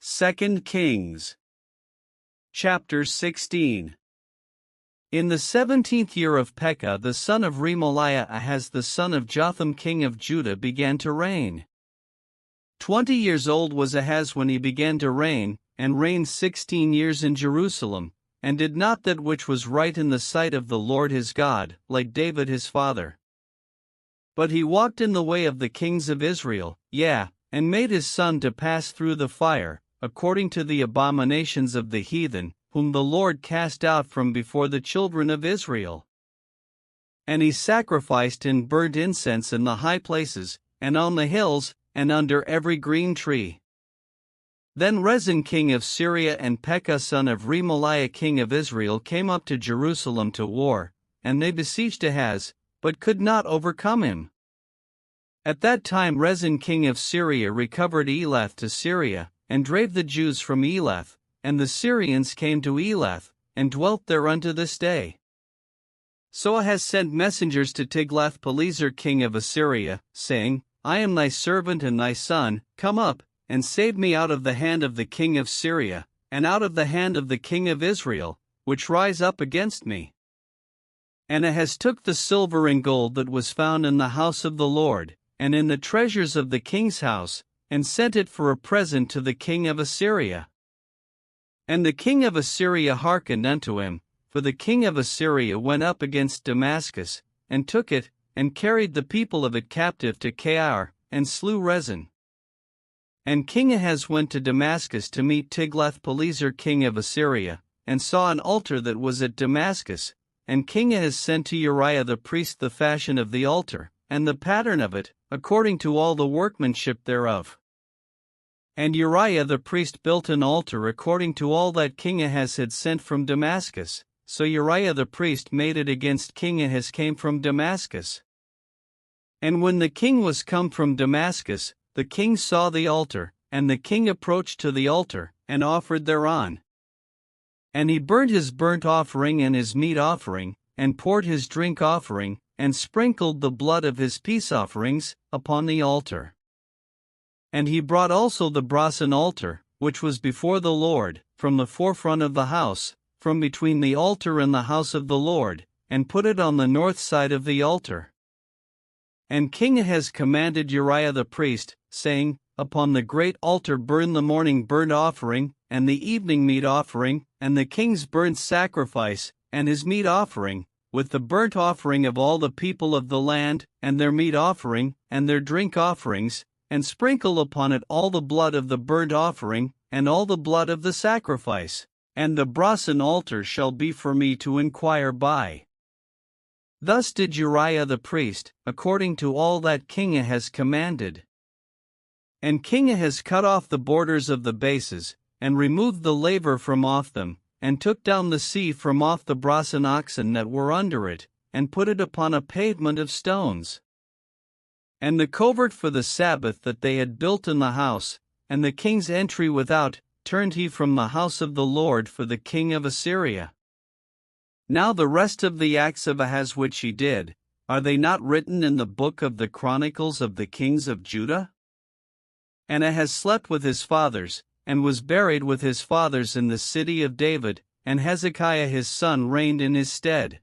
2 Kings. Chapter 16. In the 17th year of Pekah the son of Remaliah, Ahaz the son of Jotham king of Judah began to reign. 20 years old was Ahaz when he began to reign, and reigned 16 years in Jerusalem, and did not that which was right in the sight of the Lord his God, like David his father. But he walked in the way of the kings of Israel, and made his son to pass through the fire, according to the abominations of the heathen, whom the Lord cast out from before the children of Israel. And he sacrificed and burnt incense in the high places, and on the hills, and under every green tree. Then Rezin king of Syria and Pekah son of Remaliah king of Israel came up to Jerusalem to war, and they besieged Ahaz, but could not overcome him. At that time Rezin king of Syria recovered Elath to Syria, and drave the Jews from Elath, and the Syrians came to Elath, and dwelt there unto this day. So Ahaz sent messengers to Tiglath-Pileser king of Assyria, saying, I am thy servant and thy son, come up, and save me out of the hand of the king of Syria, and out of the hand of the king of Israel, which rise up against me. And Ahaz took the silver and gold that was found in the house of the Lord, and in the treasures of the king's house, and sent it for a present to the king of Assyria. And the king of Assyria hearkened unto him, for the king of Assyria went up against Damascus, and took it, and carried the people of it captive to Keiar, and slew Rezin. And King Ahaz went to Damascus to meet Tiglath-Pileser king of Assyria, and saw an altar that was at Damascus, and King Ahaz sent to Uriah the priest the fashion of the altar, and the pattern of it, according to all the workmanship thereof. And Uriah the priest built an altar according to all that King Ahaz had sent from Damascus, so Uriah the priest made it against King Ahaz came from Damascus. And when the king was come from Damascus, the king saw the altar, and the king approached to the altar, and offered thereon. And he burnt his burnt offering and his meat offering, and poured his drink offering, and sprinkled the blood of his peace offerings upon the altar. And he brought also the brasen altar, which was before the Lord, from the forefront of the house, from between the altar and the house of the Lord, and put it on the north side of the altar. And King Ahaz commanded Uriah the priest, saying, Upon the great altar burn the morning burnt offering, and the evening meat offering, and the king's burnt sacrifice, and his meat offering, with the burnt offering of all the people of the land, and their meat offering, and their drink offerings, and sprinkle upon it all the blood of the burnt offering, and all the blood of the sacrifice, and the brasen altar shall be for me to inquire by. Thus did Uriah the priest, according to all that King Ahaz commanded. And King Ahaz cut off the borders of the bases, and removed the laver from off them, and took down the sea from off the brasen oxen that were under it, and put it upon a pavement of stones. And the covert for the Sabbath that they had built in the house, and the king's entry without, turned he from the house of the Lord for the king of Assyria. Now the rest of the acts of Ahaz which he did, are they not written in the book of the Chronicles of the kings of Judah? And Ahaz slept with his fathers, and was buried with his fathers in the city of David, and Hezekiah his son reigned in his stead.